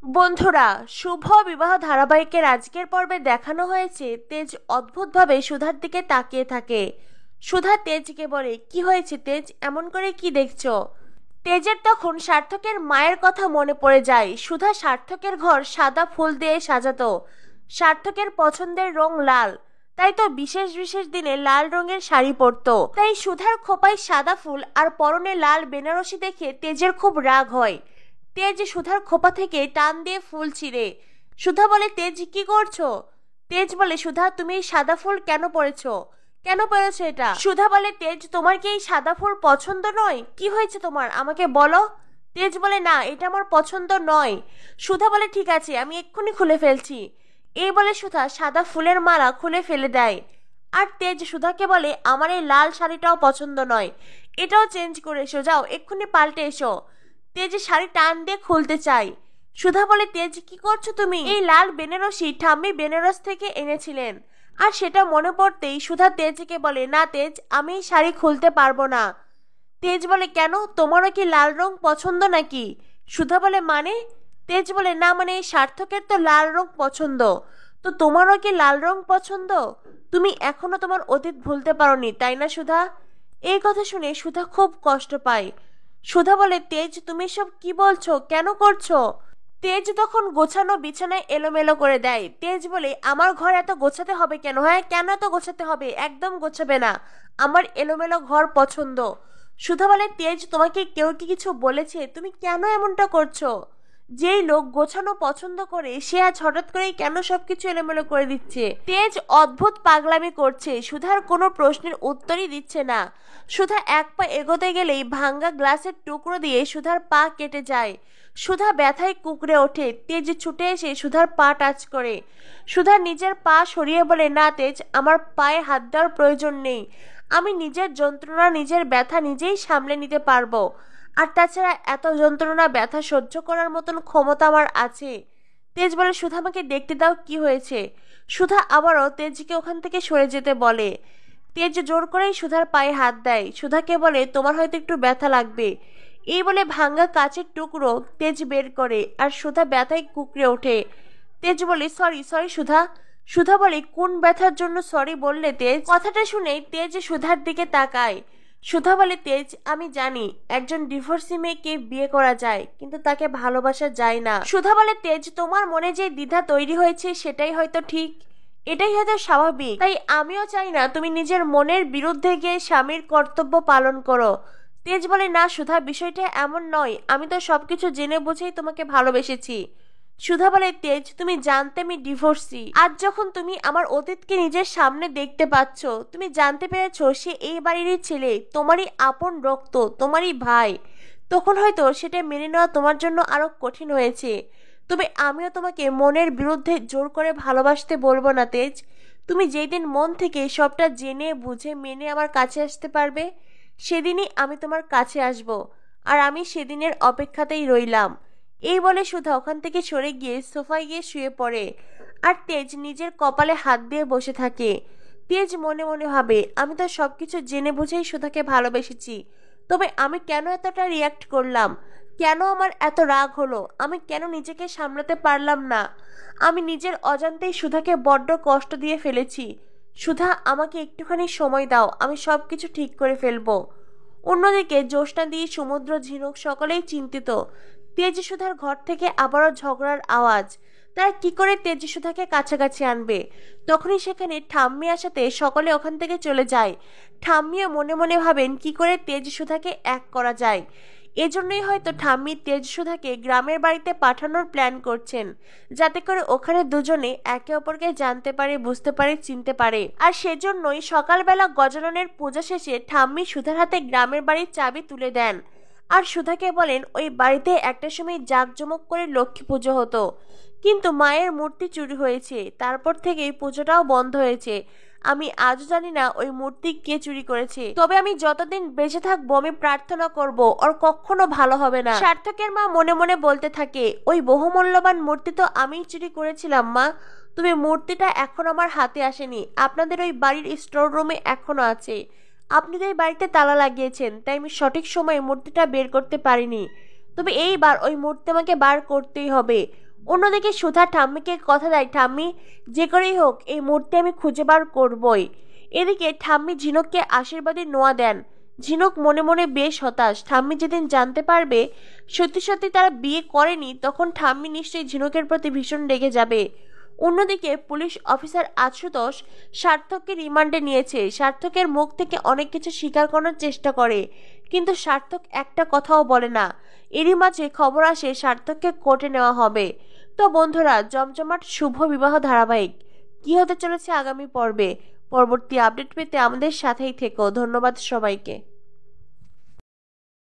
বন্ধুরা, শুভ বিবাহ ধারাবাহিকের আজকের পর্বে দেখানো হয়েছে তেজ অদ্ভুতভাবে সুধার দিকে তাকিয়ে থাকে। সুধা তেজকে বলে, কি হয়েছে তেজ, এমন করে কি দেখছো? তেজের তখন সার্থকের মায়ের কথা মনে পড়ে যায়। সুধা সার্থকের ঘর সাদা ফুল দিয়ে সাজাতো। সার্থকের পছন্দের রং লাল, তাই তো বিশেষ বিশেষ দিনে লাল রঙের শাড়ি পরতো। তাই সুধার খোপায় সাদা ফুল আর পরনে লাল বেনারসি দেখে তেজের খুব রাগ হয়। তেজ সুধার খোপা থেকে টান দিয়ে ফুল ছিঁড়ে। সুধা বলে, তেজ কি করছো? তেজ বলে, সুধা তুমি এই সাদা ফুল কেন পরেছো? কেন পরেছো এটা? সুধা বলে, তেজ তোমার কি এই সাদা ফুল পছন্দ নয়? কি হয়েছে তোমার, আমাকে বলো। তেজ বলে, না এটা আমার পছন্দ নয়। সুধা বলে, ঠিক আছে আমি এক্ষুনি খুলে ফেলছি। এই বলে সুধা সাদা ফুলের মালা খুলে ফেলে দেয়। আর তেজ সুধাকে বলে, আমার এই লাল শাড়িটাও পছন্দ নয়, এটাও চেঞ্জ করে এসো, যাও এক্ষুনি পাল্টে এসো। তেজ শাড়ি টান দিয়ে খুলতে চাই। সুধা বলে, তেজ কি করছো তুমি? এই লাল বেনারসি ঠাম্মি বেনারস থেকে এনেছিলেন। আর সেটা মনে পড়তেই সুধা তেজকে বলে, না তেজ, আমি এই শাড়ি খুলতে পারবো না। তেজ বলে, কেন, তোমারও কি লাল রং পছন্দ নাকি? সুধা বলে, মানে? তেজ বলে, না মানে এই সার্থকের তো লাল রং পছন্দ, তো তোমারও কি লাল রং পছন্দ? তুমি এখনো তোমার অতীত ভুলতে পারোনি, তাই না সুধা? এই কথা শুনে সুধা খুব কষ্ট পায়। সুধা বলে, তেজ তুমি সব কি বলছো, কেন করছো? তেজ তখন গোছানো বিছানায় এলোমেলো করে দেয়। তেজ বলে, আমার ঘর এত গোছাতে হবে কেন? হ্যাঁ, কেন এত গোছাতে হবে? একদম গোছাবে না, আমার এলোমেলো ঘর পছন্দ। সুধা বলে, তেজ তোমাকে কেউ কি কিছু বলেছে? তুমি কেন এমনটা করছো? যেই লোক গোছানো পছন্দ করে সে আজ হঠাৎ করেই কেন সবকিছু এলোমেলো করে দিচ্ছে? তেজ অদ্ভুত পাগলামি করছে। সুধার কোনো প্রশ্নের উত্তরই দিচ্ছে না। সুধা এক পা এগোতে গেলেই ভাঙ্গা গ্লাসের টুকরো দিয়ে সুধার পা কেটে যায়। সুধা ব্যথায় কুঁকড়ে ওঠে। তেজ ছুটে এসে সুধার পা টাচ করে। সুধা নিজের পা সরিয়ে বলে, না তেজ, আমার পায়ে হাত দেওয়ার প্রয়োজন নেই, আমি নিজের যন্ত্রণা নিজের ব্যথা নিজেই সামলে নিতে পারবো। আর তাছাড়া এত যন্ত্রণা ব্যথা সহ্য করার মতন ক্ষমতা আমার আছে। তেজ বলে, সুধা আমাকে দেখতে দাও, কি হয়েছে? সুধা আবারও তেজকে ওখান থেকে সরে যেতে বলে। তেজ জোর করেই সুধার পায়ে হাত দেয়। সুধাকে বলে, তোমার হয়তো একটু ব্যথা লাগবে। এই বলে ভাঙ্গা কাচের টুকরো তেজ বের করে। আর সুধা ব্যথায় কুঁকড়ে ওঠে। তেজ বলে, সরি সরি সুধা। সুধা বলে, কোন ব্যথার জন্য সরি বললে তেজ? কথাটা শুনে তেজ সুধার দিকে তাকায়। সুধা বলে, তেজ আমি জানি একজন ডিভোর্সি মেয়েকে বিয়ে করা যায়, কিন্তু তাকে ভালোবাসা যায় না। সুধা বলে, তেজ তোমার মনে যে দ্বিধা তৈরি হয়েছে সেটাই হয়তো ঠিক, এটাই হয়তো স্বাভাবিক। তাই আমিও চাই না তুমি নিজের মনের বিরুদ্ধে গিয়ে স্বামীর কর্তব্য পালন করো। তেজ বলে, না সুধা, বিষয়টা এমন নয়, আমি তো সবকিছু জেনে বুঝেই তোমাকে ভালোবেসেছি। সুধা বলে, তেজ তুমি জানতে আমি ডিভোর্সি। আজ যখন তুমি আমার অতীতকে নিজের সামনে দেখতে পাচ্ছ, তুমি জানতে পেরেছো সে এই বাড়িরই ছেলে, তোমারই আপন রক্ত, তোমারই ভাই, তখন হয়তো সেটা মেনে নেওয়া তোমার জন্য আরো কঠিন হয়েছে। তবে আমিও তোমাকে মনের বিরুদ্ধে জোর করে ভালোবাসতে বলবো না তেজ। তুমি যেই দিন মন থেকে সবটা জেনে বুঝে মেনে আমার কাছে আসতে পারবে, সেদিনই আমি তোমার কাছে আসব। আর আমি সেদিনের অপেক্ষাতেই রইলাম। এই বলে সুধা ওখান থেকে সরে গিয়ে সোফায় গিয়ে শুয়ে পড়ে। আর তেজ নিজের কপালে হাত দিয়ে বসে থাকে। তেজ মনে মনে ভাবে, আমি তো সবকিছু জেনে বুঝেই সুধাকে ভালোবেসেছি, তবে আমি কেন এতটা রিয়াক্ট করলাম? কেন আমার এত রাগ হলো? আমি কেন নিজেকে সামলাতে পারলাম না? আমি নিজের অজান্তেই সুধাকে বড্ড কষ্ট দিয়ে ফেলেছি। সুধা, আমাকে একটুখানি সময় দাও, আমি সবকিছু ঠিক করে ফেলবো। অন্যদিকে জ্যোৎস্না দিয়ে সমুদ্র, ঝিনুক সকলেই চিন্তিত। তেজ সুধার ঘর থেকে আবারও ঝগড়ার আওয়াজ। তারা কি করে তেজ সুধাকে কাছাকাছি আনবে? তখনই সেখানে ঠাম্মি আসাতে সকলে ওখান থেকে চলে যায়। ঠাম্মিও মনে মনে ভাবেন কি করে তেজ সুধাকে এক করা যায়। এজন্যই হয়তো ঠাম্মি তেজ সুধাকে গ্রামের বাড়িতে পাঠানোর প্ল্যান করছেন, যাতে করে ওখানে দুজনে একে অপরকে জানতে পারে, বুঝতে পারে, চিনতে পারে। আর সেজন্যই সকালবেলা গজাননের পূজা শেষে ঠাম্মি সুধার হাতে গ্রামের বাড়ির চাবি তুলে দেন। আর সুধাকে বলেন, ওই বাড়িতে একটা সময় জাঁকজমক করে লক্ষ্মী পুজো হতো, কিন্তু মায়ের মূর্তি চুরি হয়েছে, তারপর থেকেই পুজোটাও বন্ধ হয়েছে। আমি আজও জানি না ওই মূর্তি কে চুরি করেছে, তবে আমি যতদিন বেঁচে থাকবো আমি প্রার্থনা করব ওর কখনো ভালো হবে না। সার্থকের মা মনে মনে বলতে থাকে, ওই বহুমূল্যবান মূর্তি তো আমিই চুরি করেছিলাম মা, তবে মূর্তিটা এখন আমার হাতে আসেনি, আপনাদের ওই বাড়ির স্টোর রুমে এখনো আছে। আপনি তো এই বাড়িতে তালা লাগিয়েছেন, তাই আমি সঠিক সময়ে মূর্তিটা বের করতে পারিনি, তবে এইবার ওই মূর্তি আমাকে বার করতেই হবে। অন্যদিকে সুধা ঠাম্মিকে কথা দেয়, ঠাম্মি যে করেই হোক এই মূর্তি আমি খুঁজে বার করবই। এদিকে ঠাম্মি ঝিনুককে আশীর্বাদী নোয়া দেন। ঝিনুক মনে মনে বেশ হতাশ। ঠাম্মি যেদিন জানতে পারবে সত্যি সত্যি তারা বিয়ে করেনি, তখন ঠাম্মি নিশ্চয়ই ঝিনুকের প্রতি ভীষণ রেগে যাবে। অন্যদিকে পুলিশ অফিসার আশুতোষ সার্থককে রিমান্ডে নিয়েছে। সার্থকের মুখ থেকে অনেক কিছু স্বীকার করার চেষ্টা করে, কিন্তু সার্থক একটা কথাও বলে না। এরই মাঝে খবর আসে সার্থককে কোর্টে নেওয়া হবে। তো বন্ধুরা, জমজমাট শুভ বিবাহ ধারাবাহিক কি হতে চলেছে আগামী পর্বে, পরবর্তী আপডেট পেতে আমাদের সাথেই থেকো। ধন্যবাদ সবাইকে।